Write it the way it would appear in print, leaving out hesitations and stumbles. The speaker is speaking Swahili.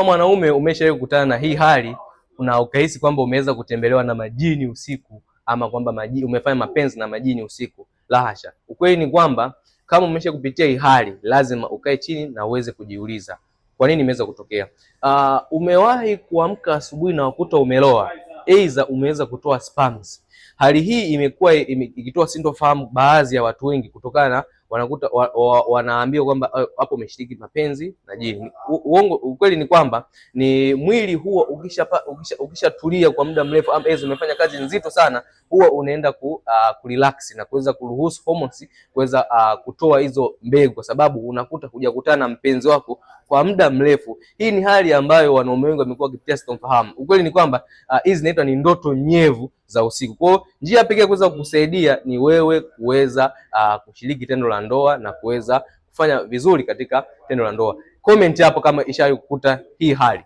Mwanaume umeshawahi kukutana na hii hali na ukahisi kwamba umeweza kutembelewa na majini usiku, ama kwamba umefanya mapenzi na majini usiku? La hasha. Ukweli ni kwamba kama umesha kupitia hii hali, lazima ukae chini na uweze kujiuliza kwa nini imeweza kutokea. Umewahi kuamka asubuhi na ukuta umeloa, aidha umeweza kutoa spams. Hali hii imekuwa ikitoa sintofahamu baadhi ya watu wengi, kutokana na wanaambiwa kwamba hapo umeshiriki mapenzi na jini. Ukweli ni kwamba ni mwili huo ukishatulia kwa muda mrefu, ama umefanya kazi nzito sana, huwa unaenda kurelax na kuweza kuruhusu hormones kuweza kutoa hizo mbegu, kwa sababu unakuta hujakutana na mpenzi wako kwa muda mrefu. Hii ni hali ambayo wanaume wengi wamekuwa wakipitia sintofahamu. Ukweli ni kwamba hizi zinaitwa ni ndoto nyevu za usiku. Kwa hiyo njia pekee kuweza kukusaidia ni wewe kuweza kushiriki tendo la ndoa na kuweza kufanya vizuri katika tendo la ndoa. Comment hapo kama ishawahi kukuta hii hali.